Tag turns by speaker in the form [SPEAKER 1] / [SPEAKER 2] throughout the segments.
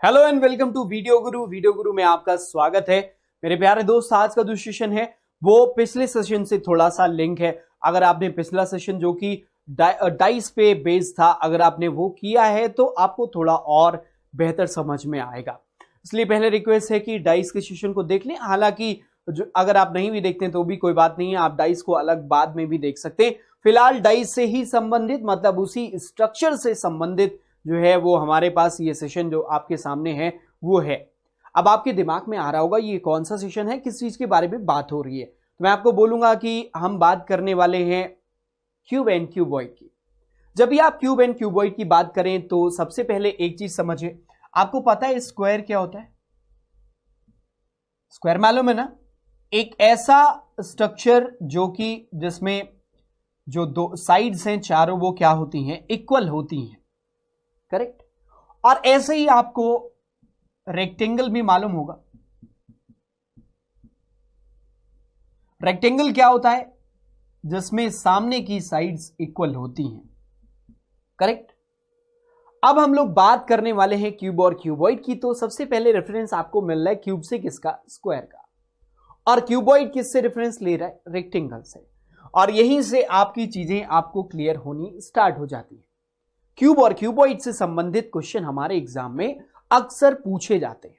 [SPEAKER 1] Hello and welcome to video Guru. Video Guru में आपका स्वागत है। मेरे प्यारे दोस्त, आज का जो सेशन है वो पिछले सेशन से थोड़ा सा लिंक है। अगर आपने पिछला सेशन जो कि डाइस पे बेस्ड था, अगर आपने वो किया है तो आपको थोड़ा और बेहतर समझ में आएगा। इसलिए पहले रिक्वेस्ट है कि डाइस के सेशन को देख लें। हालांकि जो अगर आप नहीं भी देखते तो भी कोई बात नहीं है, आप डाइस को अलग बाद में भी देख सकते हैं। फिलहाल डाइस से ही संबंधित, मतलब उसी स्ट्रक्चर से संबंधित जो है वो हमारे पास ये सेशन जो आपके सामने है वो है। अब आपके दिमाग में आ रहा होगा ये कौन सा सेशन है, किस चीज के बारे में बात हो रही है। तो मैं आपको बोलूंगा कि हम बात करने वाले हैं क्यूब एंड क्यूबॉइड की। जब भी आप क्यूब एंड क्यूबॉइड की बात करें तो सबसे पहले एक चीज समझिए। आपको पता है स्क्वायर क्या होता है? स्क्वायर मालूम है ना? एक ऐसा स्ट्रक्चर जो कि जिसमें जो दो साइड्स हैं चारों वो क्या होती हैं? इक्वल होती हैं, करेक्ट। और ऐसे ही आपको रेक्टेंगल भी मालूम होगा। रेक्टेंगल क्या होता है? जिसमें सामने की साइड्स इक्वल होती हैं, करेक्ट। अब हम लोग बात करने वाले हैं क्यूब और क्यूबॉइड की। तो सबसे पहले रेफरेंस आपको मिल रहा है क्यूब से, किसका? स्क्वायर का। और क्यूबॉइड किससे रेफरेंस ले रहा है? रेक्टेंगल से। और यहीं से आपकी चीजें आपको क्लियर होनी स्टार्ट हो जाती है। क्यूब और क्यूबॉइड से संबंधित क्वेश्चन हमारे एग्जाम में अक्सर पूछे जाते हैं।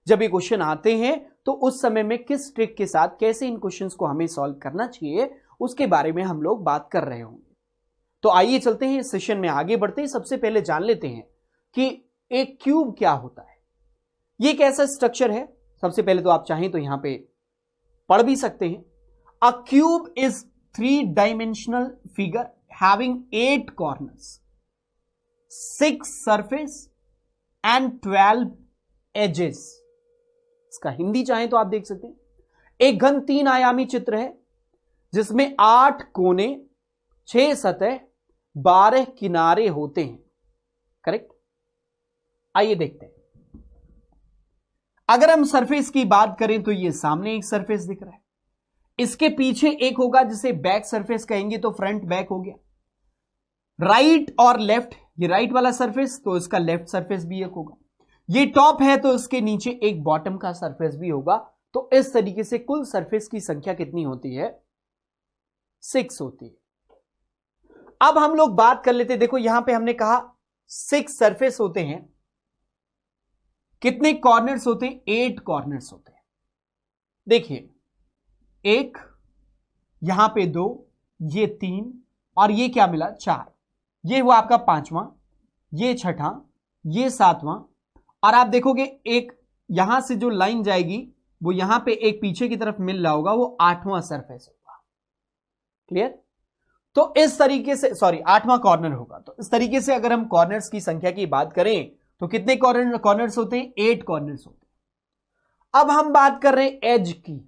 [SPEAKER 1] जब ये क्वेश्चन आते हैं तो उस समय में किस ट्रिक के साथ कैसे इन क्वेश्चंस को हमें सॉल्व करना चाहिए उसके बारे में हम लोग बात कर रहे होंगे। तो आइए चलते हैं, इस सेशन में आगे बढ़ते हैं। सबसे पहले जान लेते हैं कि एक क्यूब क्या होता है। ये एक ऐसा स्ट्रक्चर है, सबसे पहले तो आप चाहें तो यहां पे पढ़ भी सकते हैं। A cube is 3 dimensional figure having 8 corners, 6 surface and 12 edges. इसका हिंदी चाहें तो आप देख सकते हैं, एक घन 3 आयामी चित्र है जिसमें 8 कोने, 6 सतह, 12 किनारे होते हैं, करेक्ट। आइए देखते हैं। अगर हम सरफेस की बात करें तो ये सामने एक सरफेस दिख रहा है, इसके पीछे एक होगा जिसे बैक सरफेस कहेंगे, तो फ्रंट बैक हो गया। राइट और लेफ्ट, ये राइट वाला सरफेस तो इसका लेफ्ट सरफेस भी एक होगा। ये टॉप है तो इसके नीचे एक बॉटम का सरफेस भी होगा। तो इस तरीके से कुल सरफेस की संख्या कितनी होती है? 6 होती है। अब हम लोग बात कर लेते, देखो यहां पे हमने कहा 6 सरफेस होते हैं। कितने कॉर्नर्स होते हैं? 8 कॉर्नर्स होते हैं। देखिए, एक, यहां पे 2, ये 3 और ये क्या मिला? 4। ये हुआ आपका 5वां, ये 6ठा, ये 7वां। और आप देखोगे एक यहां से जो लाइन जाएगी वो यहां पे एक पीछे की तरफ मिल रहा होगा, वो 8वां सरफेस होगा, क्लियर। तो इस तरीके से, सॉरी 8वां कॉर्नर होगा। तो इस तरीके से अगर हम कॉर्नर्स की संख्या की बात करें तो कितने कॉर्नर्स होते हैं? 8 कॉर्नर्स होते हैं। अब हम बात कर रहे हैं एज की।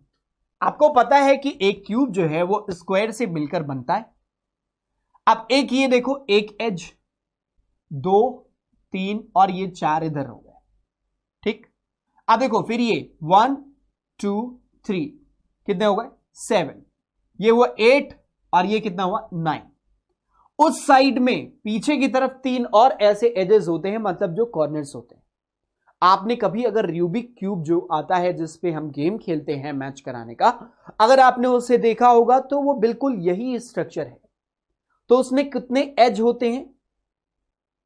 [SPEAKER 1] आपको पता है कि एक क्यूब जो है वो स्क्वायर से मिलकर बनता है। अब एक ये देखो, एक एज, 2, 3 और ये 4 इधर हो गए, ठीक। अब देखो फिर ये 1, 2, 3 कितने हो गए? 7। ये हुआ 8 और ये कितना हुआ? 9। उस साइड में पीछे की तरफ 3 और ऐसे एजेस होते हैं, मतलब जो कॉर्नर्स होते हैं। आपने कभी अगर रूबिक क्यूब जो आता है जिसपे हम गेम खेलते हैं मैच कराने का, अगर आपने उसे देखा होगा तो वो बिल्कुल यही स्ट्रक्चर है। तो उसमें कितने एज होते हैं?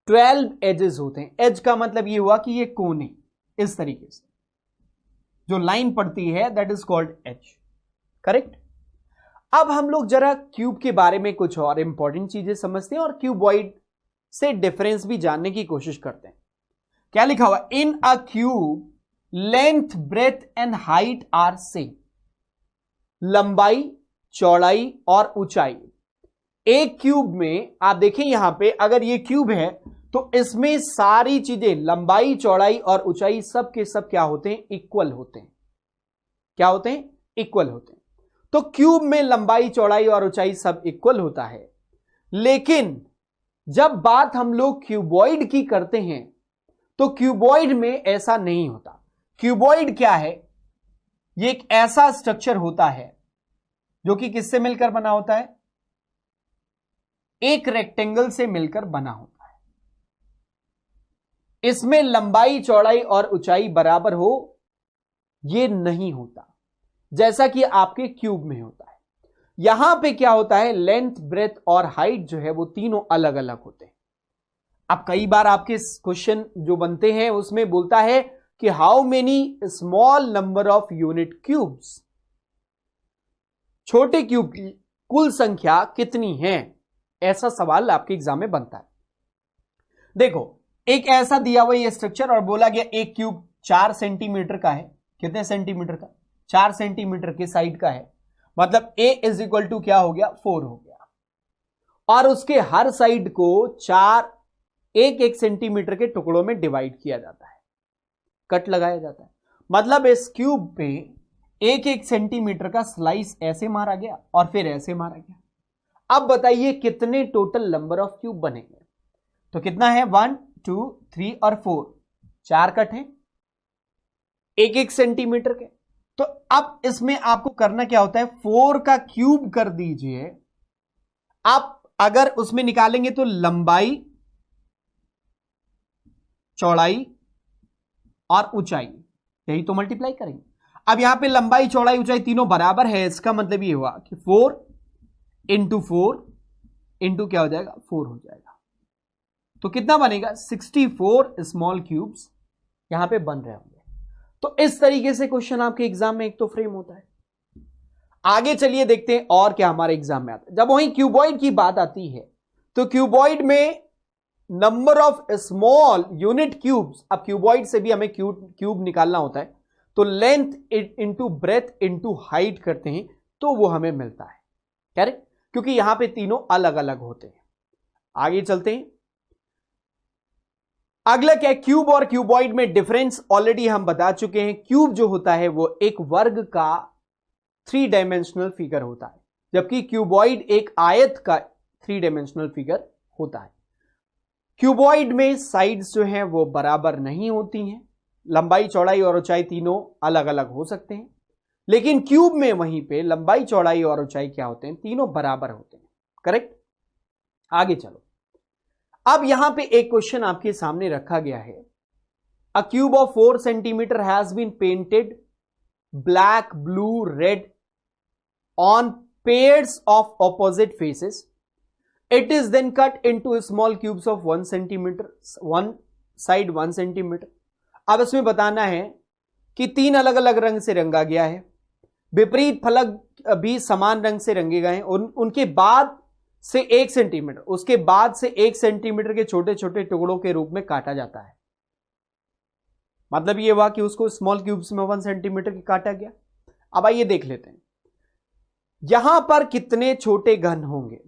[SPEAKER 1] 12 एजेस होते हैं। एज का मतलब ये हुआ कि ये कोने, इस तरीके से जो लाइन पड़ती है that is called edge, correct. अब हम लोग जरा क्यूब के बारे में कुछ और इंपॉर्टेंट चीजें समझते हैं और क्यूबॉइड से डिफरेंस भी जानने की कोशिश करते हैं। क्या लिखा हुआ? In a cube length, breadth and height are same. लंबाई, चौड़ाई और ऊंचाई एक क्यूब में, आप देखें यहां पे अगर ये क्यूब है तो इसमें सारी चीजें, लंबाई, चौड़ाई और ऊंचाई सब के सब क्या होते हैं? इक्वल होते हैं। क्या होते हैं? इक्वल होते हैं। तो क्यूब में लंबाई, चौड़ाई और ऊंचाई सब इक्वल होता है। लेकिन जब बात हम लोग क्यूबॉइड की करते हैं तो क्यूबॉइड में ऐसा नहीं होता। क्यूबॉइड क्या है? ये एक ऐसा स्ट्रक्चर होता है जो कि किससे मिलकर बना होता है? एक रेक्टेंगल से मिलकर बना होता है। इसमें लंबाई चौड़ाई और ऊंचाई बराबर हो, यह नहीं होता, जैसा कि आपके क्यूब में होता है। यहां पे क्या होता है, लेंथ ब्रेथ और हाइट जो है वो तीनों अलग अलग होते हैं। अब कई बार आपके क्वेश्चन जो बनते हैं उसमें बोलता है कि how many small number of unit cubes, छोटे क्यूब की कुल संख्या कितनी है, ऐसा सवाल आपके एग्जाम में बनता है। देखो, एक ऐसा दिया हुआ ये स्ट्रक्चर और बोला गया एक क्यूब 4 सेंटीमीटर का है। कितने सेंटीमीटर का? 4 सेंटीमीटर के साइड का है, मतलब a इज इक्वल टू क्या हो गया, 4 हो गया। और उसके हर साइड को 4 1 सेंटीमीटर के टुकड़ों में डिवाइड किया जाता है, कट लगाया जाता है। मतलब इस क्यूब पे 1 सेंटीमीटर का स्लाइस ऐसे मारा गया और फिर ऐसे मारा गया। अब बताइए कितने टोटल नंबर ऑफ क्यूब बनेंगे? तो कितना है, 1 2 3 और 4, 4 कट हैं 1 सेंटीमीटर के। तो अब इसमें आपको करना क्या होता है, 4 का क्यूब कर दीजिए। आप अगर उसमें निकालेंगे तो लंबाई, चौड़ाई और ऊंचाई, यही तो मल्टीप्लाई करेंगे। अब यहां पे लंबाई चौड़ाई ऊंचाई तीनों बराबर है, इसका मतलब ये हुआ कि 4 इंटू 4 इंटू क्या हो जाएगा, 4 हो जाएगा। तो कितना बनेगा, 64 स्मॉल क्यूब्स यहां पे बन रहे होंगे। तो इस तरीके से क्वेश्चन आपके एग्जाम में एक तो फ्रेम होता है। आगे चलिए देखते हैं और क्या हमारे एग्जाम में आता है। जब वहीं क्यूबॉइड की बात आती है तो क्यूबॉइड में number of small unit cubes, अब क्यूबॉइड से भी हमें क्यूब निकालना होता है, तो length into breadth into height करते हैं तो वो हमें मिलता है, करेक्ट, क्योंकि यहां पे तीनों अलग अलग होते हैं। आगे चलते हैं, अगला क्या है, क्यूब और क्यूबॉइड में डिफरेंस ऑलरेडी हम बता चुके हैं। क्यूब जो होता है वो एक वर्ग का 3 डायमेंशनल फिगर होता है, जबकि क्यूबॉइड एक आयत का 3 डायमेंशनल फिगर होता है। क्यूबॉइड में साइड्स जो हैं वो बराबर नहीं होती हैं, लंबाई चौड़ाई और ऊंचाई तीनों अलग अलग हो सकते हैं, लेकिन क्यूब में वहीं पे लंबाई चौड़ाई और ऊंचाई क्या होते हैं, तीनों बराबर होते हैं, करेक्ट। आगे चलो, अब यहां पे एक क्वेश्चन आपके सामने रखा गया है, a cube of 4 centimetre has been painted black blue red on pairs of opposite faces, it is then cut into small cubes of 1 centimetre, one side 1 centimetre. अब इसमें बताना है कि 3 अलग अलग रंग से रंगा गया है, विपरीत फलक भी समान रंग से रंगे गए हैं, उनके बाद से 1 सेंटीमीटर, उसके बाद से 1 सेंटीमीटर के छोटे छोटे टुकड़ों के रूप में काटा जाता है। मतलब यह हुआ कि उसको स्मॉल क्यूब्स में 1 सेंटीमीटर की काटा गया। अब आइए देख लेते हैं यहां पर कितने छोटे घन होंगे।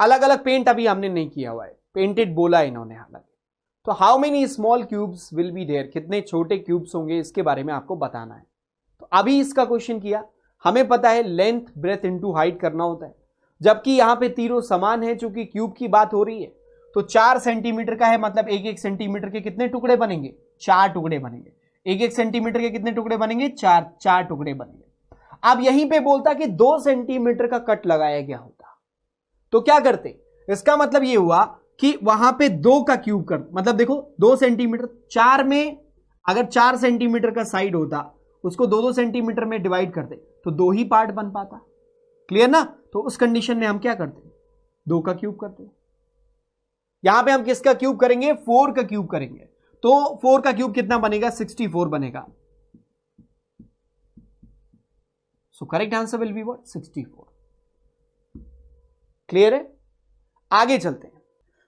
[SPEAKER 1] अलग अलग पेंट अभी हमने नहीं किया हुआ है, पेंटेड बोला इन्होंने हालांकि। तो how many small cubes will be there, कितने छोटे क्यूब्स होंगे इसके बारे में आपको बताना है। तो अभी इसका क्वेश्चन किया, हमें पता है लेंथ ब्रेथ इंटू हाइट करना होता है, जबकि यहां पे तीनों समान है, चूंकि क्यूब की बात हो रही है। तो 4 सेंटीमीटर का है, मतलब 1 सेंटीमीटर के कितने टुकड़े बनेंगे, 4 टुकड़े बनेंगे। 1 सेंटीमीटर के कितने टुकड़े बनेंगे, 4 टुकड़े बनेंगे। अब यहीं पे बोलता कि 2 सेंटीमीटर का कट लगाया गया होता, तो क्या करते, इसका मतलब ये हुआ कि वहां पे 2 का क्यूब कर, मतलब देखो 2 सेंटीमीटर, 4 में अगर 4 सेंटीमीटर का साइड होता, उसको 2-2 सेंटीमीटर में डिवाइड करते तो 2 ही पार्ट बन पाता, क्लियर ना। तो उस कंडीशन में हम क्या करते, 2 का क्यूब करते। यहां पे हम किसका क्यूब करेंगे, 4 का क्यूब करेंगे। तो 4 का क्यूब कितना बनेगा, 64 बनेगा। So correct answer will be what, 64। Clear है, आगे चलते हैं।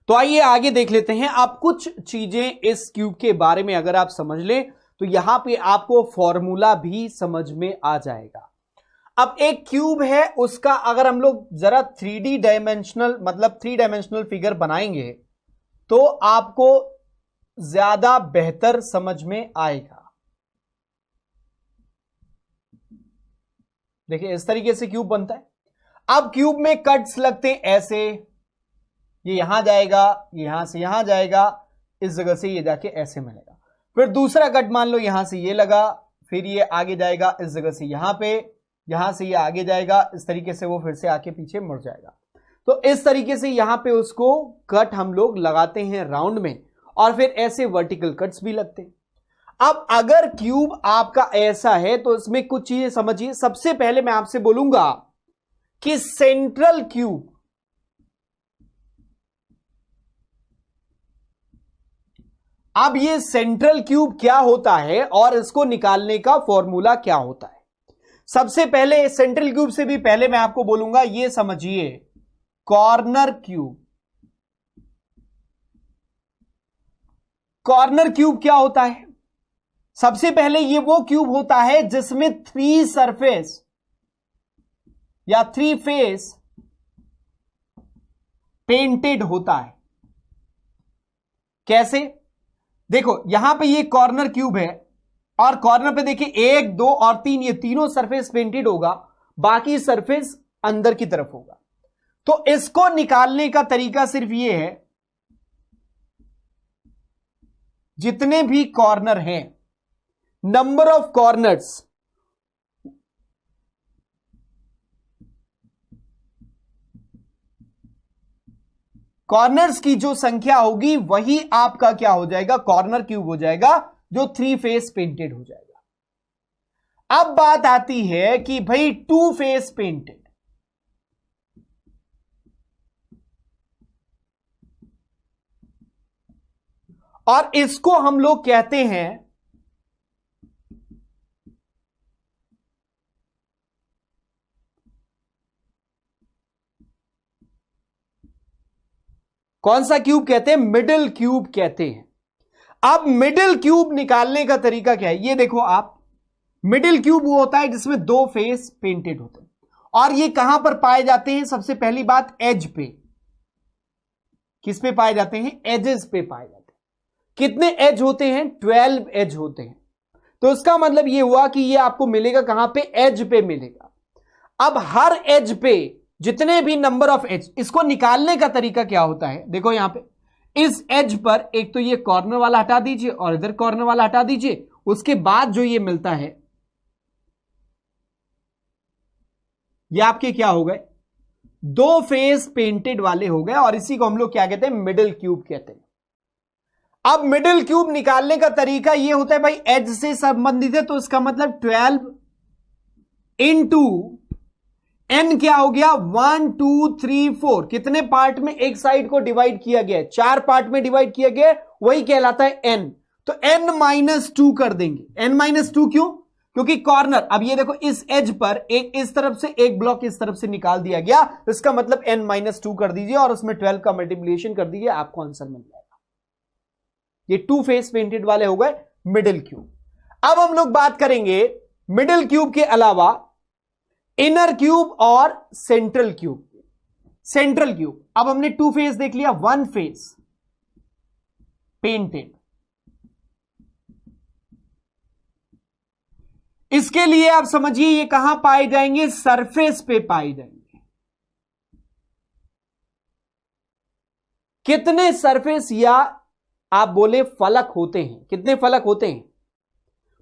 [SPEAKER 1] तो आइए आगे देख लेते हैं। आप कुछ चीजें इस क्यूब के बारे में अगर आप समझ लें तो यहां पे आपको फॉर्मूला भी समझ में आ जाएगा। अब एक क्यूब है, उसका अगर हम लोग जरा 3D डायमेंशनल, मतलब 3 डायमेंशनल फिगर बनाएंगे तो आपको ज्यादा बेहतर समझ में आएगा। देखिए इस तरीके से क्यूब बनता है। अब क्यूब में कट्स लगते हैं ऐसे, ये यहां जाएगा, यहां से यहां जाएगा, इस जगह से ये जाके ऐसे मिलेगा। फिर दूसरा कट मान लो यहां से ये लगा, फिर ये आगे जाएगा इस जगह से यहां पे, यहां से ये आगे जाएगा, इस तरीके से वो फिर से आके पीछे मुड़ जाएगा। तो इस तरीके से यहां पे उसको कट हम लोग लगाते हैं राउंड में, और फिर ऐसे वर्टिकल कट्स भी लगते हैं। अब अगर क्यूब आपका ऐसा है तो इसमें कुछ चीजें समझिए। सबसे पहले मैं आपसे बोलूंगा कि सेंट्रल क्यूब, अब ये सेंट्रल क्यूब क्या होता है और इसको निकालने का फॉर्मूला क्या होता है। सबसे पहले सेंट्रल क्यूब से भी पहले मैं आपको बोलूंगा, ये समझिए कॉर्नर क्यूब। कॉर्नर क्यूब क्या होता है? सबसे पहले ये वो क्यूब होता है जिसमें 3 सरफेस या 3 फेस पेंटेड होता है। कैसे? देखो यहां पे ये कॉर्नर क्यूब है और कॉर्नर पे देखिए 1 2 और 3, ये तीनों सरफेस पेंटेड होगा, बाकी सरफेस अंदर की तरफ होगा। तो इसको निकालने का तरीका सिर्फ ये है, जितने भी कॉर्नर हैं, नंबर ऑफ कॉर्नर्स, कॉर्नर्स की जो संख्या होगी वही आपका क्या हो जाएगा, कॉर्नर क्यूब हो जाएगा, जो 3 फेस पेंटेड हो जाएगा। अब बात आती है कि भाई 2 फेस पेंटेड, और इसको हम लोग कहते हैं कौन सा क्यूब कहते हैं? मिडिल क्यूब कहते हैं। अब मिडिल क्यूब निकालने का तरीका क्या है? ये देखो आप, मिडिल क्यूब वो होता है जिसमें 2 फेस पेंटेड होते हैं, और ये कहां पर पाए जाते हैं? सबसे पहली बात एज पे। किस पे पाए जाते हैं? एजेस पे पाए जाते हैं। कितने एज होते हैं? 12 एज होते हैं। तो इसका मतलब ये हुआ कि ये आपको मिलेगा कहां पे? एज पे मिलेगा। अब हर एज पे जितने भी नंबर ऑफ एज, इसको निकालने का तरीका क्या होता है? देखो यहां पे इस एज पर एक तो ये कॉर्नर वाला हटा दीजिए और इधर कॉर्नर वाला हटा दीजिए, उसके बाद जो ये मिलता है ये आपके क्या हो गए? 2 फेस पेंटेड वाले हो गए, और इसी को हम लोग क्या कहते हैं? मिडिल क्यूब कहते हैं। अब मिडिल क्यूब निकालने का तरीका ये होता है, भाई एज से संबंधित है तो इसका मतलब 12 इंटू एन क्या हो गया? 1 2 3 4। कितने पार्ट में एक साइड को डिवाइड किया गया है? 4 पार्ट में डिवाइड किया गया है, वही कहलाता है एन। तो n-2 कर देंगे। n-2 क्यों? क्योंकि कॉर्नर, अब ये देखो इस एज पर एक इस तरफ से, एक ब्लॉक इस तरफ से निकाल दिया गया, इसका मतलब n-2 कर दीजिए और उसमें 12 का मल्टीप्लिकेशन कर दीजिए, आपको आंसर मिल जाएगा। ये 2 फेस पेंटेड वाले हो गए मिडिल क्यूब। अब हम लोग बात करेंगे मिडिल क्यूब के अलावा इनर क्यूब और सेंट्रल क्यूब। सेंट्रल क्यूब, अब हमने 2 फेस देख लिया, 1 फेस पेंटेड। इसके लिए आप समझिए ये कहां पाए जाएंगे? सरफेस पे पाए जाएंगे। कितने सरफेस या आप बोले फलक होते हैं? कितने फलक होते हैं?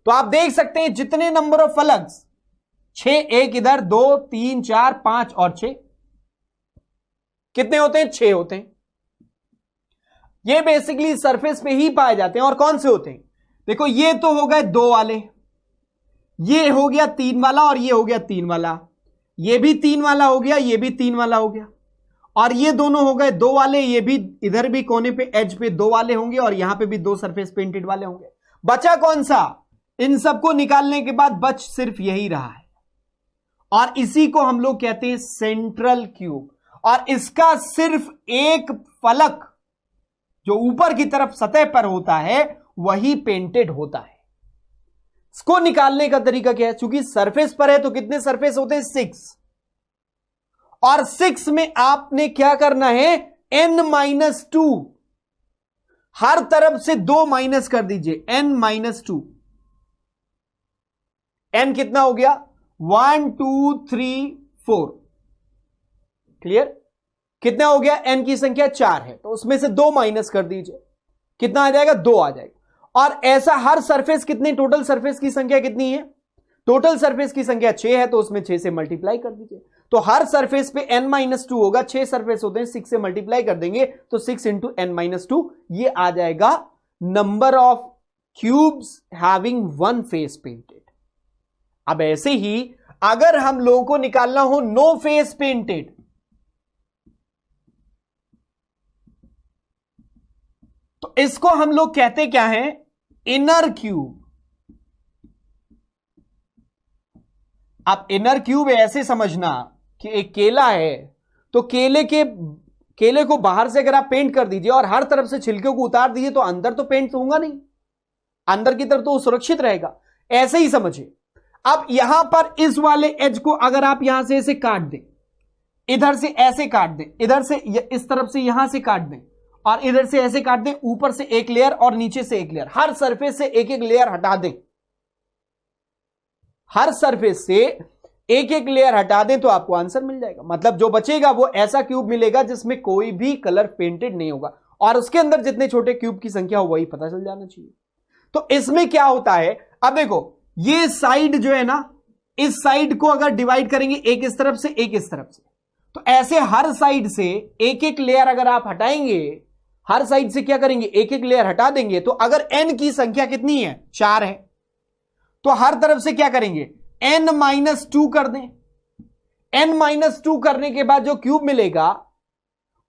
[SPEAKER 1] तो आप देख सकते हैं जितने नंबर ऑफ फलक, 6, एक इधर, 2 3 4 5 और 6, कितने होते हैं? 6 होते हैं। ये बेसिकली सरफेस पे ही पाए जाते हैं। और कौन से होते हैं? देखो ये तो हो गए 2 वाले, ये हो गया 3 वाला, और ये हो गया 3 वाला, ये भी 3 वाला हो गया, ये भी 3 वाला हो गया, और ये दोनों हो गए 2 वाले, ये भी इधर भी कोने पे एज पे 2 वाले होंगे, और यहां पे भी 2 सरफेस पेंटेड वाले होंगे। बचा कौन सा? इन सबको निकालने के बाद बच सिर्फ यही रहा है, और इसी को हम लोग कहते हैं सेंट्रल क्यूब। और इसका सिर्फ एक फलक जो ऊपर की तरफ सतह पर होता है वही पेंटेड होता है। इसको निकालने का तरीका क्या है? क्योंकि सरफेस पर है तो कितने सरफेस होते हैं? 6, और 6 में आपने क्या करना है? n-2, हर तरफ से 2 माइनस कर दीजिए, n-2। n कितना हो गया? 1 2 3 4। क्लियर? कितना हो गया? n की संख्या 4 है, तो उसमें से 2 माइनस कर दीजिए, कितना आ जाएगा? 2 आ जाएगा। और ऐसा हर सरफेस, कितनी टोटल सरफेस की संख्या कितनी है? टोटल सरफेस की संख्या 6 है, तो उसमें 6 से मल्टीप्लाई कर दीजिए। तो हर सरफेस पे n-2 होगा, 6 सरफेस होते हैं, 6 से मल्टीप्लाई कर देंगे तो 6 इंटू n-2, ये आ जाएगा number of cubes having one face painted. अब ऐसे ही अगर हम लोगों को निकालना हो नो फेस पेंटेड, तो इसको हम लोग कहते क्या है, इनर क्यूब। अब इनर क्यूब ऐसे समझना कि एक केला है, तो केले को बाहर से अगर आप पेंट कर दीजिए और हर तरफ से छिलके को उतार दीजिए तो अंदर तो पेंट तो होगा नहीं, अंदर की तरफ तो सुरक्षित रहेगा। ऐसे ही समझिए, अब यहां पर इस वाले एज को अगर आप यहां से ऐसे काट दें, इधर से ऐसे काट दें, इधर से इस तरफ से यहां से काट दें और इधर से ऐसे काट दें, ऊपर से एक लेयर और नीचे से एक लेयर, हर सरफेस से एक एक लेयर हटा दें, हर सरफेस से एक एक लेयर हटा दें तो आपको आंसर मिल जाएगा। मतलब जो बचेगा वो ऐसा क्यूब मिलेगा जिसमें कोई भी कलर पेंटेड नहीं होगा, और उसके अंदर जितने छोटे क्यूब की संख्या हो वही पता चल जाना चाहिए। तो इसमें क्या होता है, अब देखो ये साइड जो है ना, इस साइड को अगर डिवाइड करेंगे, एक इस तरफ से एक इस तरफ से, तो ऐसे हर साइड से एक एक लेयर अगर आप हटाएंगे, हर साइड से क्या करेंगे, एक एक लेयर हटा देंगे, तो अगर n की संख्या कितनी है, 4 है, तो हर तरफ से क्या करेंगे, n-2 कर दें। n-2 करने के बाद जो क्यूब मिलेगा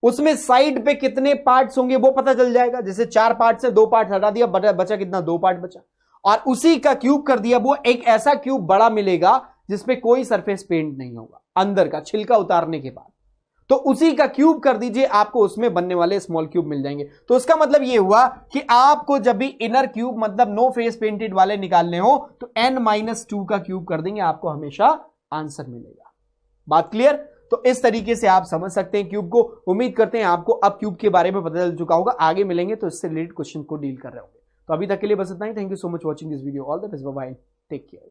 [SPEAKER 1] उसमें साइड पे कितने पार्ट्स होंगे वो पता चल जाएगा। जैसे 4 पार्ट से 2 पार्ट हटा दिया, बचा कितना, 2 पार्ट बचा, और उसी का क्यूब कर दिया, वो एक ऐसा क्यूब बड़ा मिलेगा जिसपे कोई सरफेस पेंट नहीं होगा, अंदर का छिलका उतारने के बाद, तो उसी का क्यूब कर दीजिए, आपको उसमें बनने वाले स्मॉल क्यूब मिल जाएंगे। तो इसका मतलब ये हुआ कि आपको जब भी इनर क्यूब मतलब नो फेस पेंटेड वाले निकालने हो तो n-2 का क्यूब कर देंगे, आपको हमेशा आंसर मिलेगा। बात क्लियर? तो इस तरीके से आप समझ सकते हैं क्यूब को। उम्मीद करते हैं आपको अब क्यूब के बारे में पता चल चुका होगा, आगे मिलेंगे तो इससे रिलेटेड क्वेश्चन को डील कर रहे होंगे। तो अभी तक के लिए बस इतना ही। Thank you so much watching this video. All the best, bye bye, take care.